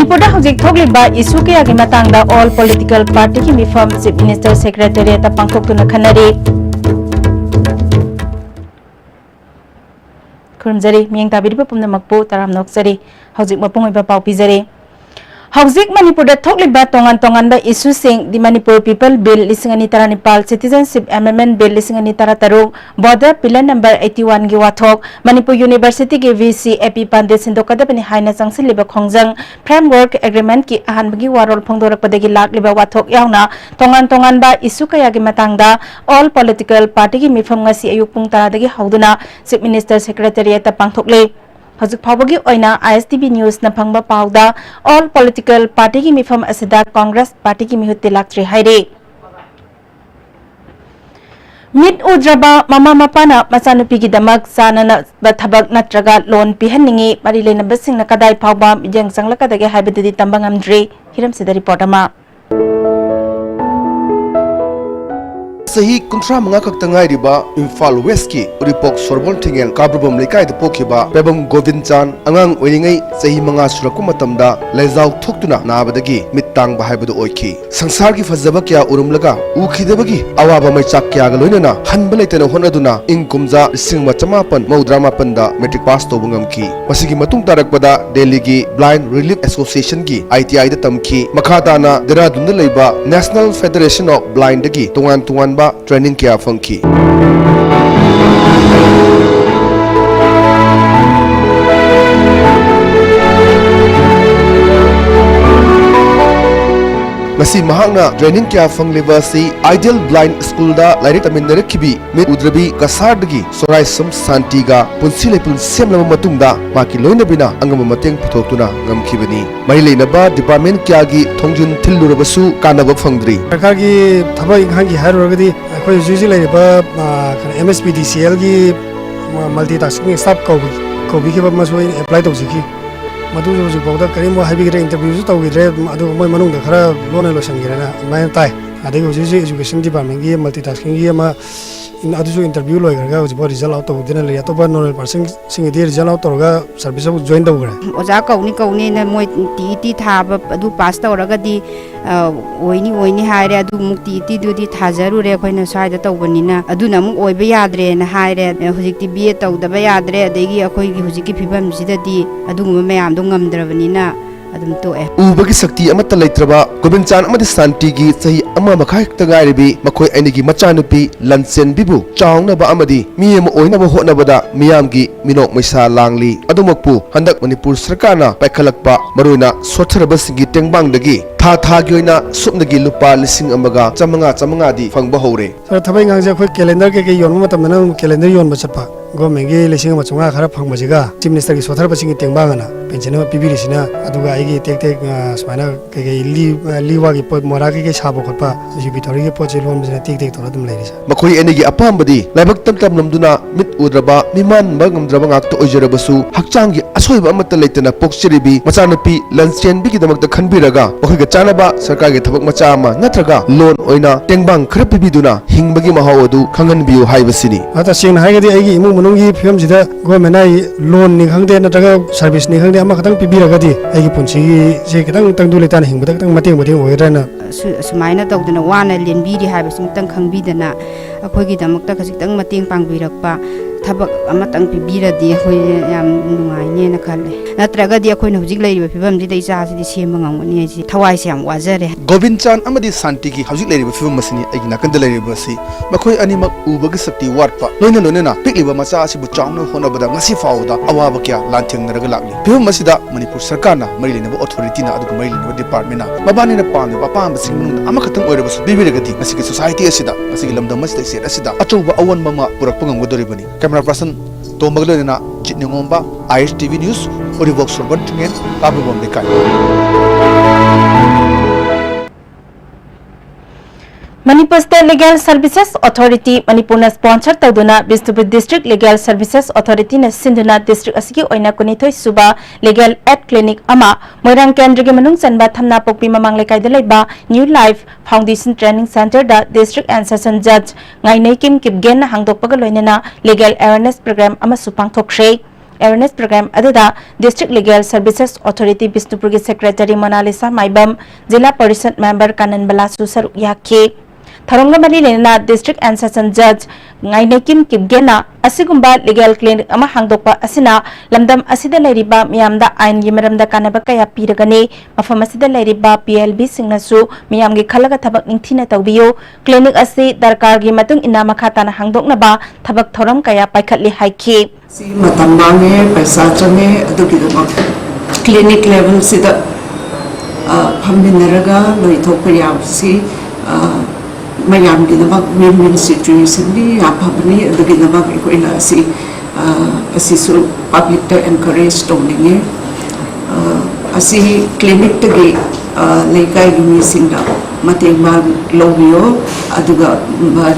Manipur da hojik thogliba issue ke agi matangda all political party ki mifam Chief Minister Secretariat ta pangthok tuna khanari khurumjari miyeng tabiriba pumna makpu taram noksari hojik mapung iba pau pijari Hojik Manipur da thogliba tongan ba issue sing di Manipur People Bill 2019 Citizenship Amendment Bill 2013 Border Pillar number 81 gi wathok Manipur University gi VC AP Pandit sindokada bani haina changsil liba khongjang framework agreement ki ahan bagi warol phongdorak padagi lak liba wathok yauna tongan ba issue kaya gi matangda all political party gi mifam ngasi ayuk pung tara dagi hauduna Chief Minister Secretariat ta pangthokle Hojik Phabagi oina ISTV News na phangba pauda all political party ki mifam asida Congress party ki mihutti laktri haire Mid udraba mama mapana masanupi gi damak sanana bathabak natraga loan pihanningi marilena basing na kadai phawba mijang sanglaka dage haibedidi tambangamdri hiram sida report ama Sahi kuntra mga kaktangai riba Imphal West ki Uripok Sorbon Tingel Kabrubom Lekai de Pokiba Pebam Govind Chan Angang Oiningai Sahi mga suraku matamda Laizau Thuktuna Nabadagi Mittang Bahaibadu Oiki Sangsar ki fazaba kya urumlaga Ukhidabagi Awaba mai chak kya galoinana Hanbalaitana honaduna Inkumza Singma Chamapan Maudrama Panda Metric Pass Tobungam ki Masigi Matung Tarakpada Delhi gi Blind Relief Association ki ITI da tamki Makhatana Deradun Leiba National Federation of Blind dagi Tungan ba training kya funky Ngasi mahangna training kya fangliba si Ideal Blind School da lairik taminare kibi mit udrabi kasardagi sorai sam santiga punsilepun semlama matungda maki loina bina angama mateng puthoktuna ngamkhibani marilena ba department kya gi thongjun thillurabasu kanaba fangdri सरकार की थबा इंखान की हर वर्गदी कोई juicy ले बा MSPDCL की multitasking staff को भी के बा मसो अप्लाई तो सिकी मधु जो बहुदा करी मो हाइबी रे इंटरव्यू तो गिरे अदु मोय मनुंग द खरा लोने लोसन गिरेना मैं ताई अदे जुजी एजुकेशन डिपार्टमेंट की मल्टीटास्किंग की मा इन अदु इंटरव्यू लोय गरगा जो रिजल्ट आउट तो देना ले तो बा नॉर्मल पर्सन सिंग दे रिजल्ट आउट तोरगा सर्विस अब जॉइन तो गरे ओजा कौनी ने मोय टी थाब अदु पास तोरगदी ओइनी हाइरे अदु मुक्ति दुदी थाजरु रे खोइना साइदा तौबनिना अदुना मु ओइबे याद्रे ना हाइरे हुजिकति बीए तौदबा याद्रे अदेगी अखोइगी हुजिकि फिबम सिददी अदुगुम मयाम दो ngamdrabanina adum to e ubagi sakti amata leitraba Govind Chan amadi santi gi sahi ama makhai tagaribi makhoi ainigi machanupi lansen bibu chaungna ba amadi miyam oina ba hotna bada miyam gi minok maisa langli adumakpu handak Manipur sarkarna paikhalakpa maruina sotharaba singi tengbang dagi tha gi oina supnagi lupa lising amaga chamanga di fangba hore सर थबाई ngang khoi calendar ke yon matamna calendar yon bachapa government ge lising ma chunga khara phangbajiga chief minister gi sothar basing tengbangana pension ma pibirisina aduga aigi tek smaina ke liwa gi pot mora ke sabo khotpa jubitori ge pot jelom bina tek tora dum leirisa makhoi enigi apambadi laibak tam namduna mit udraba miman bagam draba ngak to ojarabasu hakchang gi asoiba amata leitana pokchiribi machanupi lanchen bi gi damak da khanbiraga makhoi ga chanaba sarkar gi thabak macha ama natraga loan oina tengbang khara pibiduna hingbagi mahau adu khangan biu haibasini ata sing haigadi aigi imu मनोंगी film जिदा government आई loan नि खंगदे नत्रगा service नि खंगदे अमा खतंग पिबिरगदी आइगी पुंसी जे खतंग तंगदु लेतान हिंगबदा खतंग मतेंग ओइराना सुमाइना तौदना वाना लेनबीरी हाबसिम तंग खंगबीदना अखोइगी दमकता खसितंग मतेंग पांगबिरकपा थबक अमतंग पिबिरदी अखोइ याम नुंगाइने न खले नत्रगदी अखोइना हुजिक लेरिबा फिबम जिदा इसा सिदि same ngamgani ji thawai se am wajare Govind Chan amadi santi gi hauzik leiriba film masini aigi nakanda leiriba si makhoi animak ubagi sakti watpa loina na pikliba macha asibu chawna honabada ngasi fauda awaba kya lantheng naraga lakli film masida Manipur sarkarna marilena authority na adugu marilena department na mabani na pang apam basing munung amakatang oiraba su bibiragati masigi society asida masigi lamdam masida set asida achuba awan mama purak pangam godoribani camera person tomaglona chitningomba ISTV News Orivok Sorban Tingen Kabubom Dekai Manipur State Legal Services Authority Manipurna sponsor tawduna Bishnupur District Legal Services Authority na Sindhuna District asigi oina kunithoi suba Legal Aid Clinic ama Moirang Kendra gi manung chanba thamna pokpi mamang lekai da leiba New Life Foundation Training Center da District and Session Judge ngai nei kim kipgen na hangdokpaga loinena Legal Awareness Program ama supang thokre awareness program adada District Legal Services Authority Bisnupur Secretary Monalisa Maibam, Zilla Parishad Member Kanan Balasu Saruk Yaki. Tharongga mali lena District and Session Judge Ngainekim Kibgena asigumba legal clinic ama hangdokpa asina lamdam asida lairiba miyamda ain gi maramda kanaba kaya piragani mafam asida lairiba PLB singnasu miyamgi khalaga thabak ningthina tawbiyo clinic asi darkar gi matung ina makhatana hangdoknaba thabak thoram kaya paikhatli haiki si matam bange paisa change adugi damak clinic level sida phamminaraga loithokpa yabsi mayam gi namak win-win situation ni aphabani adugi namak ikoina asi so public to encourage tawninge asi clinic tagi leikai gi misingda mateng ma lobiyo aduga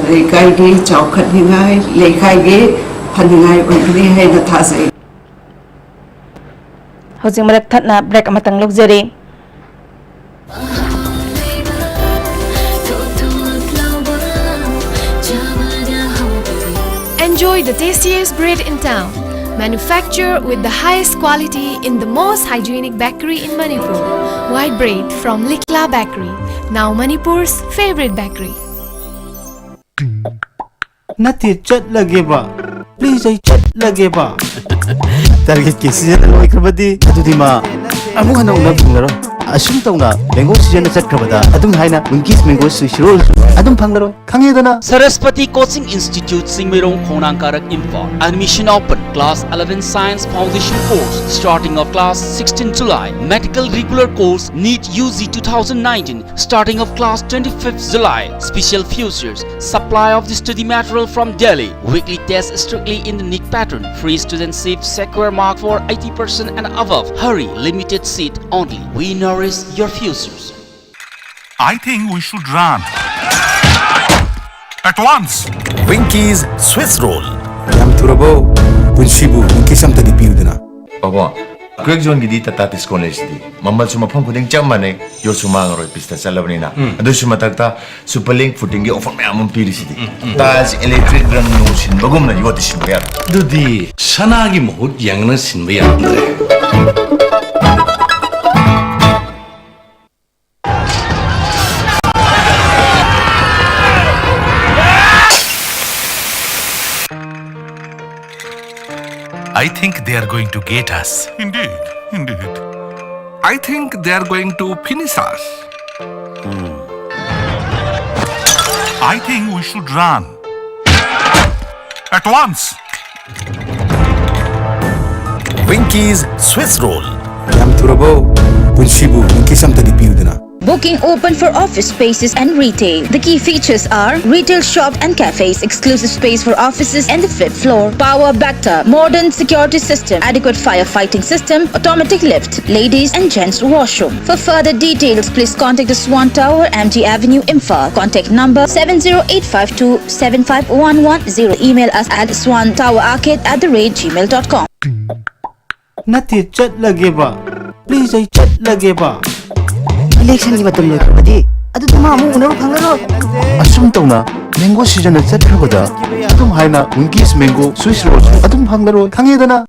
leikai gi chawkhatningai leikai gi phaningai oibni haina thasai hojing marak thatna break amatang lokjari Enjoy the tastiest bread in town, manufactured with the highest quality in the most hygienic bakery in Manipur. White bread from Likla Bakery, now Manipur's favorite bakery. Nati chat lagi ba? Please ay chat lagi ba? Target kasi yan ano ikrabadi. Ito di ma. Amo nga nung nabunglaro. Asum taw na mango season na chat krabada. Adung hai na mungkis mango swish roll. Adung panglaro. Kangeda na. Saraswati Coaching Institute Singmirong Khonangkarak Info. Admission open. Class 11 Science Foundation course. Starting of class 16 July. Medical regular course NEET UG 2019. Starting of class 25th July. Special futures. Supply of the study material from Delhi. Weekly test strictly in the NEET pattern. Free studentship secure mark for 80% and above. Hurry, limited seat only. We nourish your futures. I think we should run. At once. Winky's Swiss roll. Yam turabo. Punshibu Winky samta di piudana. Baba, Greg John gidi Tatis College di. Mamal sumapang kuding chamane yo sumangaro pista salabanina. Ado sumatagta superlink footing gi offer mayamon pirisidi. Tas electric run notion bagum na yoti sinbayar. Dudi sanagi mohut yang na sinbaya andre. I think they are going to get us. Indeed, indeed. I think they are going to finish us. I think we should run. At once. Winky's Swiss roll. Yam turabo. Punshibu Winky samta di piudana. Booking open for office spaces and retail. The key features are retail shop and cafes, exclusive space for offices and the 5th floor, power backup, modern security system, adequate firefighting system, automatic lift, ladies and gents washroom. For further details, please contact the Swan Tower, MG Avenue, Imphal. Contact number 70852-75110. Email us at swantowerarcade@gmail.com. Nati chat lagi ba? Please ay chat lagi ba? Election gi matam loi khadi adu tuma amu unaru phangaro Asum taw na mango season na chat krabada. Adung hai na Winky's mango swiss roll. Adung panglaro. Kangeda na.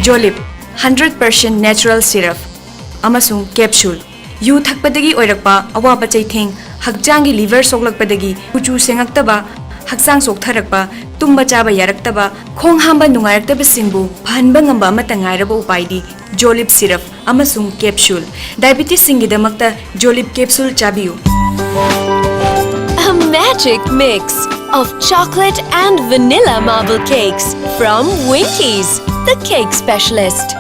Jolip 100% natural syrup amasung capsule yu thakpadagi oirakpa awaba chaitheng hakjangi liver soklakpadagi kuchu sengaktaba haksang soktharakpa tumba chaba yaraktaba khong hamba nungairakta singbu phanba ngamba amata ngairaba upaidi Jolip syrup amasung capsule diabetes singidamakta Jolip capsule chabiyu. A magic mix of chocolate and vanilla marble cakes from Winky's, the cake specialist.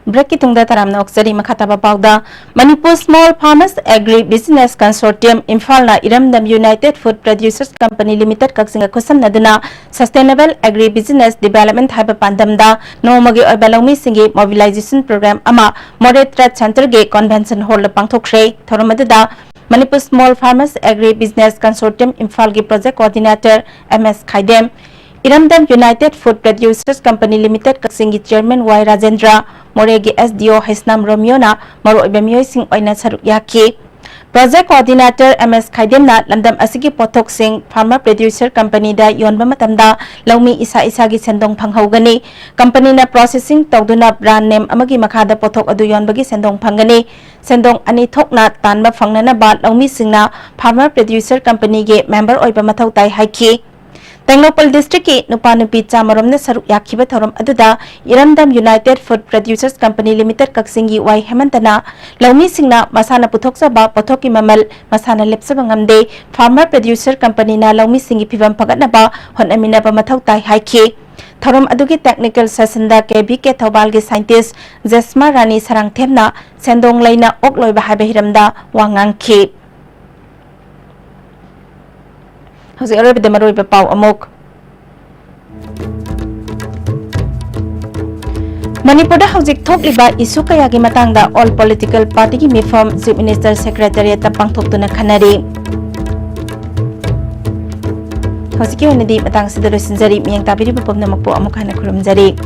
Break itungda taramna oksari makhataba pawda Manipur Small Farmers Agri Business Consortium Imphal na Iramdam United Food Producers Company Limited kaksinga kusam naduna Sustainable Agri Business Development haiba pandamda nomagi oibalongmi singi mobilization program ama Moderate Trade Center ge convention hall la pangthokre thoramadada Manipur Small Farmers Agri Business Consortium Imphal ge project coordinator MS Khaidem Iramdam United Food Producers Company Limited kaksingi chairman Y Rajendra Moregi SDO Hisnam Romeo na maro ibamiyoy sing oina saruk yaki Project Coordinator MS Khaidemna lamdam asigi pothok sing Farmer Producer Company da yonba matamda laumi isa gi sendong phanghogani company na processing tawduna brand name amagi makhada pothok adu yonbagi sendong phangani sendong ani thokna tanba phangnana ba laumi singna Farmer Producer Company ge member oiba mathau tai haiki Tenglopal District ki nupa-nupi chamarom na saruk yakhiba thorom aduda Iramdam United Food Producers Company Limited kaksingi wai hemantana laumi singna masana puthoksa pothoki mamal masana lepsaba ngamde Farmer Producer Company na laumi singi phibam phagatnaba honamina ba mathau tai haiki thorom adugi technical session da KBK Thobal gi scientist Jesma Rani sarang themna sendong laina okloi ba haiba hiramda wangangki How's it already maroi pa pau amok Manipur da hojik thok liba isu kaya gi matang da all political party gi mifam Chief Minister Secretariat ta pangthok tuna khanari Hojik ki onedi matang sidaro sinjari miyang tabiri pupam namakpo amok hana khurum jari